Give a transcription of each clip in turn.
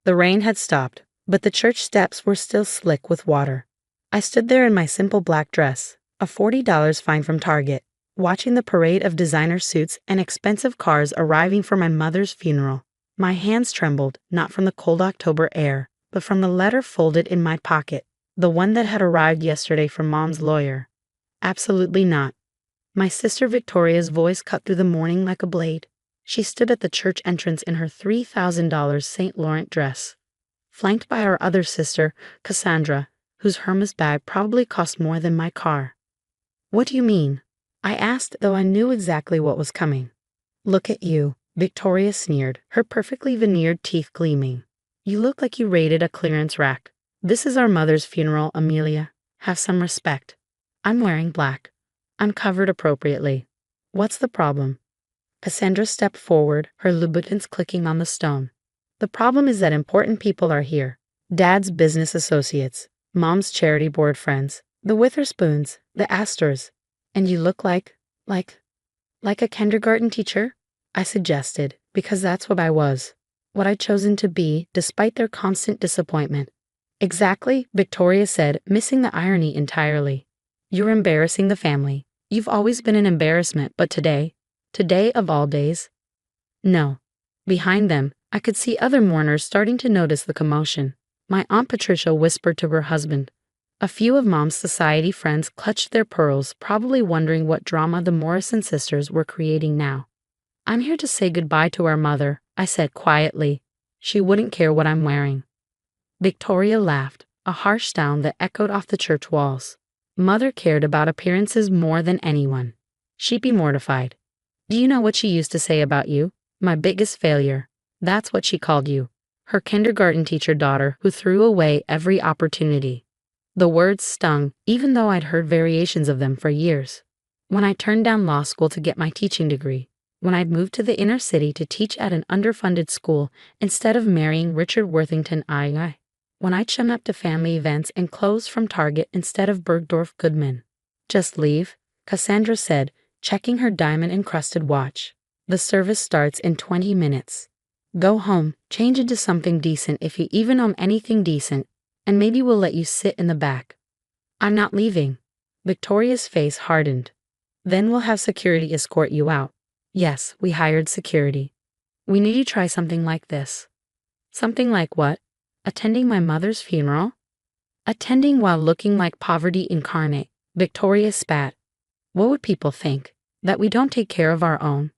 The rain had stopped, but the church steps were still slick with water. I stood there in my simple black dress, a $40 fine from Target, watching the parade of designer suits and expensive cars arriving for my mother's funeral. My hands trembled, not from the cold October air, but from the letter folded in my pocket, the one that had arrived yesterday from Mom's lawyer. Absolutely not. My sister Victoria's voice cut through the morning like a blade. She stood at the church entrance in her $3,000 St. Laurent dress, flanked by our other sister, Cassandra, whose Hermes bag probably cost more than my car. "What do you mean?" I asked, though I knew exactly what was coming. "Look at you," Victoria sneered, her perfectly veneered teeth gleaming. "You look like you raided a clearance rack. This is our mother's funeral, Amelia. Have some respect. I'm wearing black. I'm covered appropriately. What's the problem?" Cassandra stepped forward, her Louboutins clicking on the stone. "The problem is that important people are here. Dad's business associates, Mom's charity board friends, the Witherspoons, the Astors. And you look like a kindergarten teacher?" I suggested, because that's what I was. What I'd chosen to be, despite their constant disappointment. "Exactly," Victoria said, missing the irony entirely. "You're embarrassing the family. You've always been an embarrassment, but today of all days." No. Behind them, I could see other mourners starting to notice the commotion. My Aunt Patricia whispered to her husband. A few of Mom's society friends clutched their pearls, probably wondering what drama the Morrison sisters were creating now. "I'm here to say goodbye to our mother," I said quietly. "She wouldn't care what I'm wearing." Victoria laughed, a harsh sound that echoed off the church walls. Mother cared about appearances more than anyone. She'd be mortified. "Do you know what she used to say about you? My biggest failure. That's what she called you. Her kindergarten teacher daughter who threw away every opportunity." The words stung, even though I'd heard variations of them for years. When I turned down law school to get my teaching degree, when I'd moved to the inner city to teach at an underfunded school instead of marrying Richard Worthington II, when I'd shown up to family events in clothes from Target instead of Bergdorf Goodman. "Just leave," Cassandra said, checking her diamond-encrusted watch. "The service starts in 20 minutes. Go home, change into something decent if you even own anything decent, and maybe we'll let you sit in the back." "I'm not leaving." Victoria's face hardened. "Then we'll have security escort you out." Yes, we hired security. "We need you to try something like this." "Something like what?" "Attending my mother's funeral?" "Attending while looking like poverty incarnate," Victoria spat. "What would people think? That we don't take care of our own?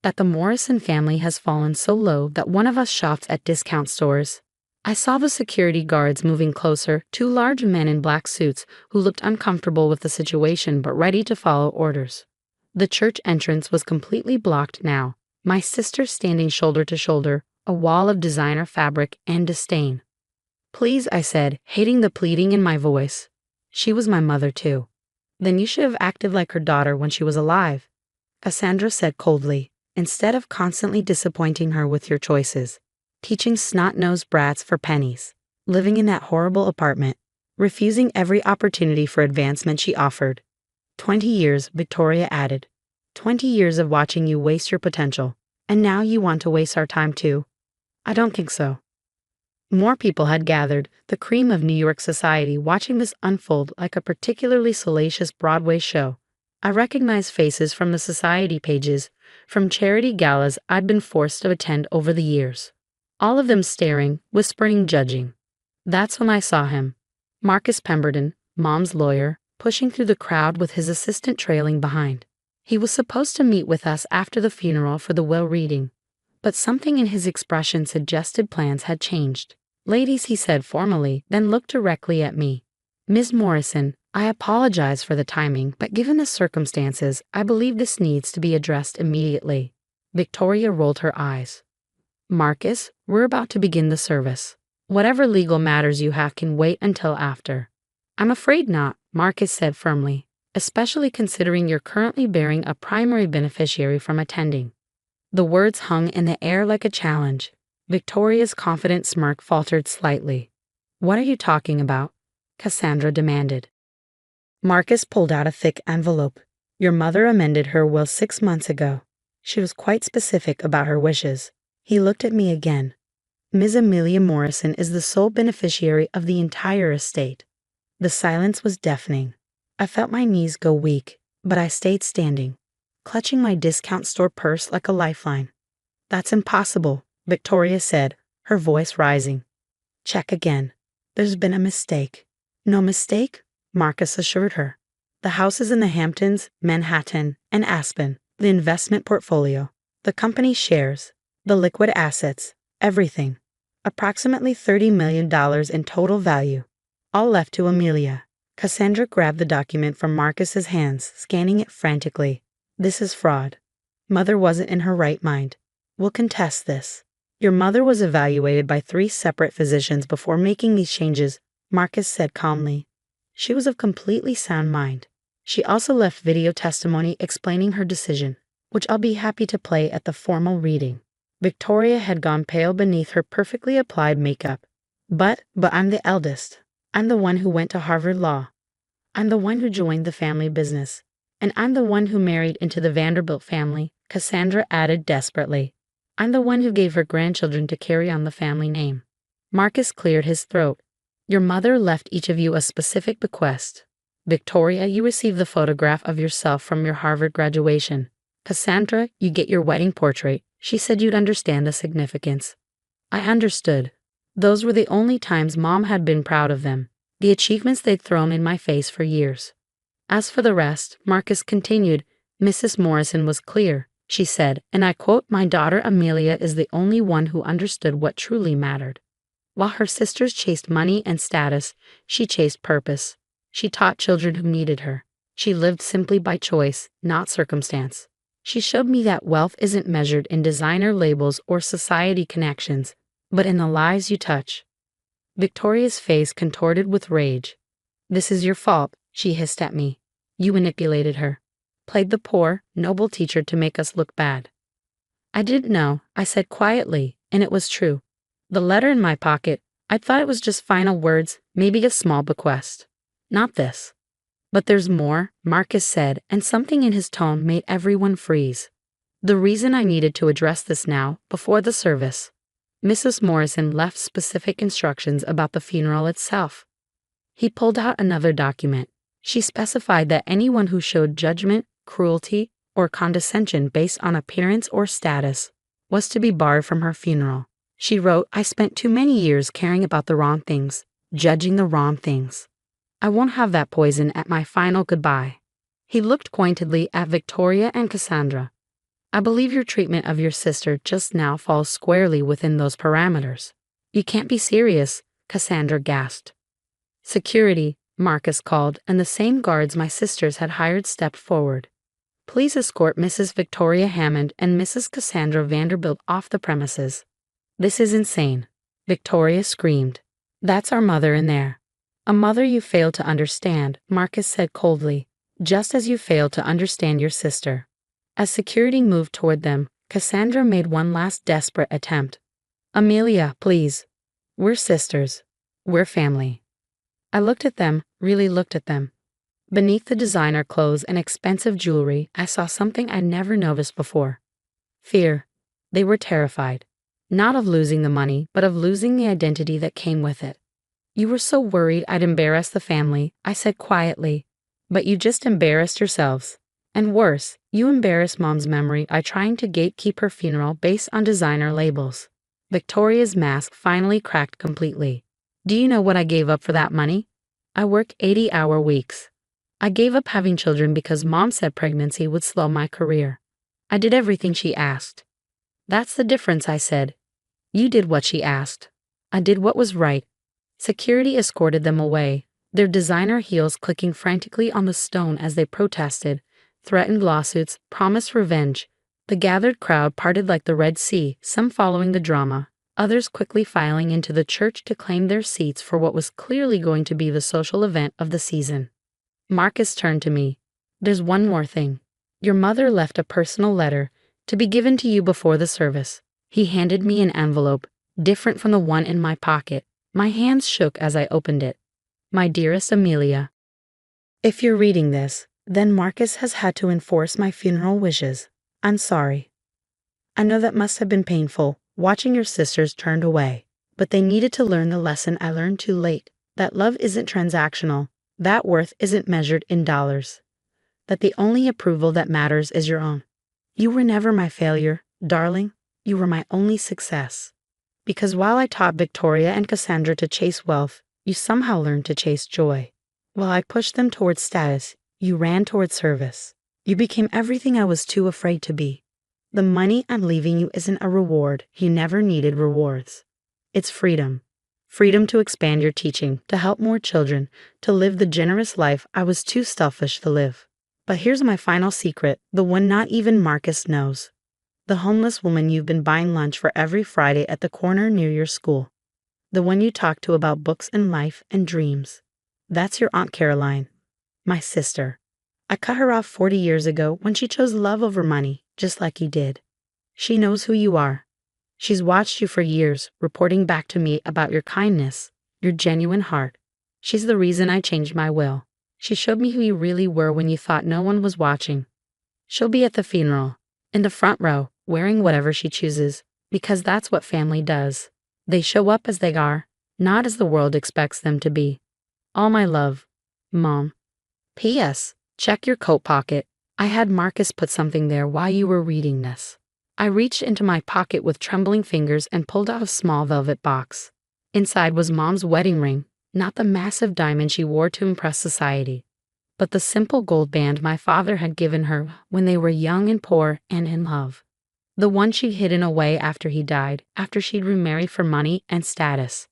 That the Morrison family has fallen so low that one of us shops at discount stores?" I saw the security guards moving closer, two large men in black suits who looked uncomfortable with the situation but ready to follow orders. The church entrance was completely blocked now, my sister standing shoulder to shoulder, a wall of designer fabric and disdain. "Please," I said, hating the pleading in my voice. She was my mother too. "Then you should have acted like her daughter when she was alive," Cassandra said coldly, "instead of constantly disappointing her with your choices. Teaching snot-nosed brats for pennies, living in that horrible apartment, refusing every opportunity for advancement she offered. 20 years, Victoria added. 20 years of watching you waste your potential, and now you want to waste our time too? I don't think so." More people had gathered, the cream of New York society, watching this unfold like a particularly salacious Broadway show. I recognized faces from the society pages, from charity galas I'd been forced to attend over the years. All of them staring, whispering, judging. That's when I saw him. Marcus Pemberton, Mom's lawyer, pushing through the crowd with his assistant trailing behind. He was supposed to meet with us after the funeral for the will reading, but something in his expression suggested plans had changed. "Ladies," he said formally, then looked directly at me. "Ms. Morrison, I apologize for the timing, but given the circumstances, I believe this needs to be addressed immediately." Victoria rolled her eyes. "Marcus, we're about to begin the service. Whatever legal matters you have can wait until after." "I'm afraid not," Marcus said firmly, "especially considering you're currently bearing a primary beneficiary from attending." The words hung in the air like a challenge. Victoria's confident smirk faltered slightly. "What are you talking about?" Cassandra demanded. Marcus pulled out a thick envelope. "Your mother amended her will 6 months ago. She was quite specific about her wishes." He looked at me again. Ms. Amelia Morrison is the sole beneficiary of the entire estate. The silence was deafening. I felt my knees go weak, but I stayed standing, clutching my discount store purse like a lifeline. That's impossible, Victoria said, her voice rising. Check again. There's been a mistake. No mistake? Marcus assured her. The houses in the Hamptons, Manhattan, and Aspen, the investment portfolio, the company's shares, the liquid assets, everything. Approximately $30 million in total value. All left to Amelia. Cassandra grabbed the document from Marcus's hands, scanning it frantically. This is fraud. Mother wasn't in her right mind. We'll contest this. Your mother was evaluated by 3 separate physicians before making these changes, Marcus said calmly. She was of completely sound mind. She also left video testimony explaining her decision, which I'll be happy to play at the formal reading. Victoria had gone pale beneath her perfectly applied makeup. But I'm the eldest. I'm the one who went to Harvard Law. I'm the one who joined the family business. And I'm the one who married into the Vanderbilt family, Cassandra added desperately. I'm the one who gave her grandchildren to carry on the family name. Marcus cleared his throat. Your mother left each of you a specific bequest. Victoria, you receive the photograph of yourself from your Harvard graduation. Cassandra, you get your wedding portrait. She said you'd understand the significance. I understood. Those were the only times Mom had been proud of them, the achievements they'd thrown in my face for years. As for the rest, Marcus continued, Mrs. Morrison was clear, she said, and I quote, my daughter Amelia is the only one who understood what truly mattered. While her sisters chased money and status, she chased purpose. She taught children who needed her. She lived simply by choice, not circumstance. She showed me that wealth isn't measured in designer labels or society connections, but in the lives you touch. Victoria's face contorted with rage. This is your fault, she hissed at me. You manipulated her. Played the poor, noble teacher to make us look bad. I didn't know, I said quietly, and it was true. The letter in my pocket, I thought it was just final words, maybe a small bequest. Not this. But there's more, Marcus said, and something in his tone made everyone freeze. The reason I needed to address this now, before the service. Mrs. Morrison left specific instructions about the funeral itself. He pulled out another document. She specified that anyone who showed judgment, cruelty, or condescension based on appearance or status was to be barred from her funeral. She wrote, I spent too many years caring about the wrong things, judging the wrong things. I won't have that poison at my final goodbye. He looked pointedly at Victoria and Cassandra. I believe your treatment of your sister just now falls squarely within those parameters. You can't be serious, Cassandra gasped. Security, Marcus called, and the same guards my sisters had hired stepped forward. Please escort Mrs. Victoria Hammond and Mrs. Cassandra Vanderbilt off the premises. This is insane, Victoria screamed. That's our mother in there. A mother you failed to understand, Marcus said coldly, just as you failed to understand your sister. As security moved toward them, Cassandra made one last desperate attempt. Amelia, please. We're sisters. We're family. I looked at them, really looked at them. Beneath the designer clothes and expensive jewelry, I saw something I'd never noticed before. Fear. They were terrified. Not of losing the money, but of losing the identity that came with it. You were so worried I'd embarrass the family, I said quietly. But you just embarrassed yourselves. And worse, you embarrassed Mom's memory by trying to gatekeep her funeral based on designer labels. Victoria's mask finally cracked completely. Do you know what I gave up for that money? I work 80-hour weeks. I gave up having children because Mom said pregnancy would slow my career. I did everything she asked. That's the difference, I said. You did what she asked. I did what was right. Security escorted them away, their designer heels clicking frantically on the stone as they protested, threatened lawsuits, promised revenge. The gathered crowd parted like the Red Sea, some following the drama, others quickly filing into the church to claim their seats for what was clearly going to be the social event of the season. Marcus turned to me. There's one more thing. Your mother left a personal letter to be given to you before the service. He handed me an envelope, different from the one in my pocket. My hands shook as I opened it. My dearest Amelia. If you're reading this, then Marcus has had to enforce my funeral wishes. I'm sorry. I know that must have been painful, watching your sisters turned away. But they needed to learn the lesson I learned too late, that love isn't transactional, that worth isn't measured in dollars, that the only approval that matters is your own. You were never my failure, darling. You were my only success. Because while I taught Victoria and Cassandra to chase wealth, you somehow learned to chase joy. While I pushed them towards status, you ran towards service. You became everything I was too afraid to be. The money I'm leaving you isn't a reward. You never needed rewards. It's freedom. Freedom to expand your teaching, to help more children, to live the generous life I was too selfish to live. But here's my final secret, the one not even Marcus knows. The homeless woman you've been buying lunch for every Friday at the corner near your school. The one you talk to about books and life and dreams. That's your Aunt Caroline. My sister. I cut her off 40 years ago when she chose love over money, just like you did. She knows who you are. She's watched you for years, reporting back to me about your kindness, your genuine heart. She's the reason I changed my will. She showed me who you really were when you thought no one was watching. She'll be at the funeral, in the front row, wearing whatever she chooses, because that's what family does. They show up as they are, not as the world expects them to be. All my love, Mom. P.S. Check your coat pocket. I had Marcus put something there while you were reading this. I reached into my pocket with trembling fingers and pulled out a small velvet box. Inside was Mom's wedding ring, not the massive diamond she wore to impress society, but the simple gold band my father had given her when they were young and poor and in love. The one she'd hidden away after he died, after she'd remarried for money and status.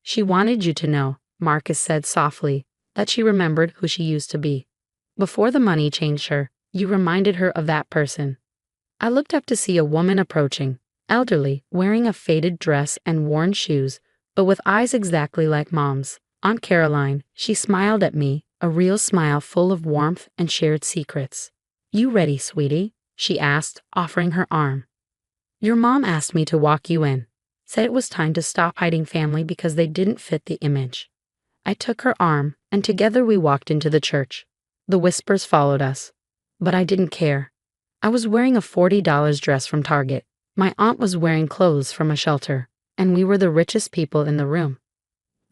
She wanted you to know, Marcus said softly, that she remembered who she used to be. Before the money changed her, you reminded her of that person. I looked up to see a woman approaching, elderly, wearing a faded dress and worn shoes, but with eyes exactly like Mom's. Aunt Caroline. She smiled at me, a real smile full of warmth and shared secrets. You ready, sweetie? She asked, offering her arm. Your mom asked me to walk you in, said it was time to stop hiding family because they didn't fit the image. I took her arm, and together we walked into the church. The whispers followed us, but I didn't care. I was wearing a $40 dress from Target. My aunt was wearing clothes from a shelter, and we were the richest people in the room.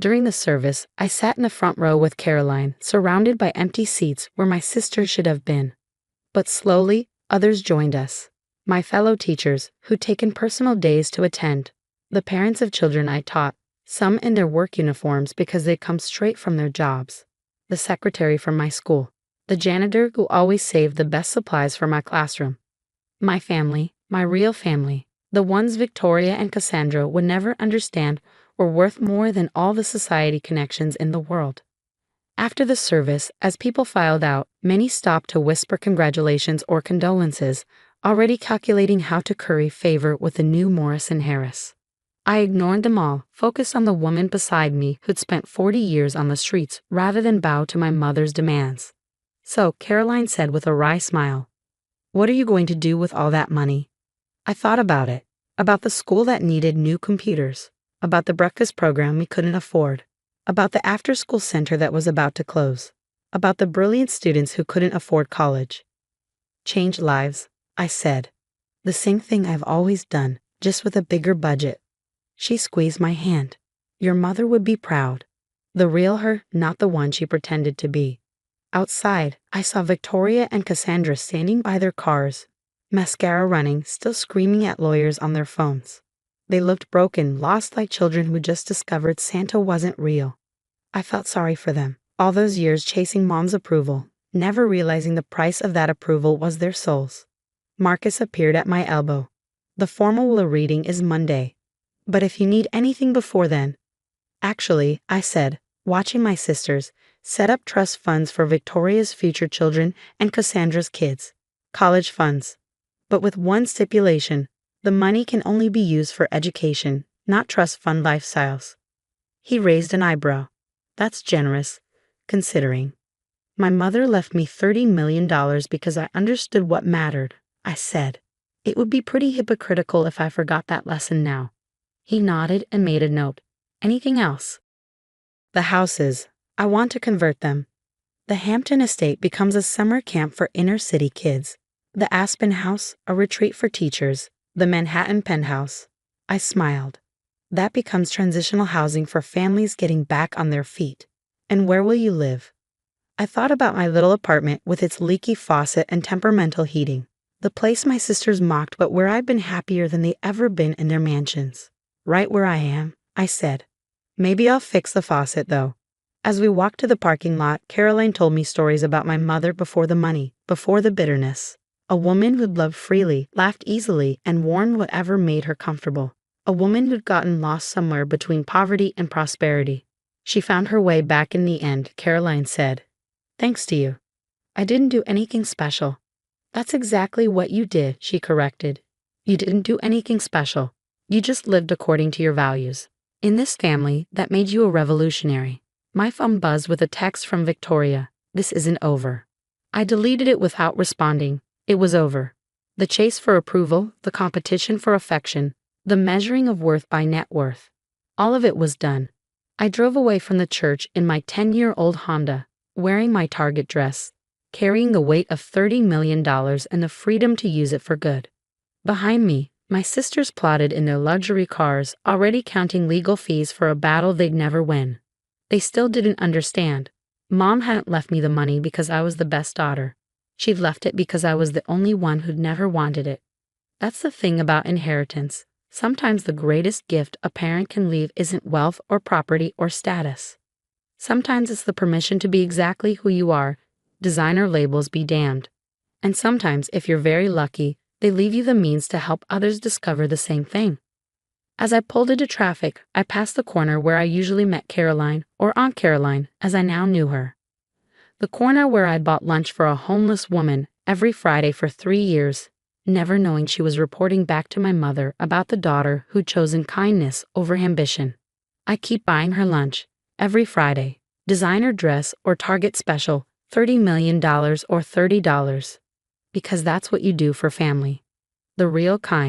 During the service, I sat in the front row with Caroline, surrounded by empty seats where my sister should have been. But slowly, others joined us. My fellow teachers, who'd taken personal days to attend. The parents of children I taught, some in their work uniforms because they'd come straight from their jobs. The secretary from my school. The janitor who always saved the best supplies for my classroom. My family, my real family, the ones Victoria and Cassandra would never understand were worth more than all the society connections in the world. After the service, as people filed out, many stopped to whisper congratulations or condolences, already calculating how to curry favor with the new Morrison Harris. I ignored them all, focused on the woman beside me who'd spent 40 years on the streets rather than bow to my mother's demands. So, Caroline said with a wry smile, what are you going to do with all that money? I thought about it, about the school that needed new computers, about the breakfast program we couldn't afford, about the after-school center that was about to close, about the brilliant students who couldn't afford college. Change lives, I said. The same thing I've always done, just with a bigger budget. She squeezed my hand. Your mother would be proud. The real her, not the one she pretended to be. Outside, I saw Victoria and Cassandra standing by their cars, mascara running, still screaming at lawyers on their phones. They looked broken, lost like children who just discovered Santa wasn't real. I felt sorry for them. All those years chasing Mom's approval, never realizing the price of that approval was their souls. Marcus appeared at my elbow. The formal will reading is Monday. But if you need anything before then. Actually, I said, watching my sisters set up trust funds for Victoria's future children and Cassandra's kids. College funds. But with one stipulation, the money can only be used for education, not trust fund lifestyles. He raised an eyebrow. That's generous, considering. My mother left me $30 million because I understood what mattered, I said. It would be pretty hypocritical if I forgot that lesson now. He nodded and made a note. Anything else? The houses. I want to convert them. The Hampton estate becomes a summer camp for inner-city kids. The Aspen House, a retreat for teachers. The Manhattan Penthouse. I smiled. That becomes transitional housing for families getting back on their feet. And where will you live? I thought about my little apartment with its leaky faucet and temperamental heating. The place my sisters mocked, but where I've been happier than they ever been in their mansions. Right where I am, I said. Maybe I'll fix the faucet, though. As we walked to the parking lot, Caroline told me stories about my mother before the money, before the bitterness. A woman who'd loved freely, laughed easily, and worn whatever made her comfortable. A woman who'd gotten lost somewhere between poverty and prosperity. She found her way back in the end, Caroline said. Thanks to you. I didn't do anything special. That's exactly what you did, she corrected. You didn't do anything special. You just lived according to your values. In this family, that made you a revolutionary. My phone buzzed with a text from Victoria. This isn't over. I deleted it without responding. It was over. The chase for approval, the competition for affection, the measuring of worth by net worth. All of it was done. I drove away from the church in my 10-year-old Honda, wearing my Target dress, carrying the weight of $30 million and the freedom to use it for good. Behind me, my sisters plodded in their luxury cars, already counting legal fees for a battle they'd never win. They still didn't understand. Mom hadn't left me the money because I was the best daughter. She'd left it because I was the only one who'd never wanted it. That's the thing about inheritance. Sometimes the greatest gift a parent can leave isn't wealth or property or status. Sometimes it's the permission to be exactly who you are. Designer labels be damned. And sometimes, if you're very lucky, they leave you the means to help others discover the same thing. As I pulled into traffic, I passed the corner where I usually met Caroline, or Aunt Caroline, as I now knew her. The corner where I'd bought lunch for a homeless woman every Friday for 3 years, never knowing she was reporting back to my mother about the daughter who'd chosen kindness over ambition. I keep buying her lunch, every Friday, designer dress or Target special, $30 million or $30. Because that's what you do for family. The real kind.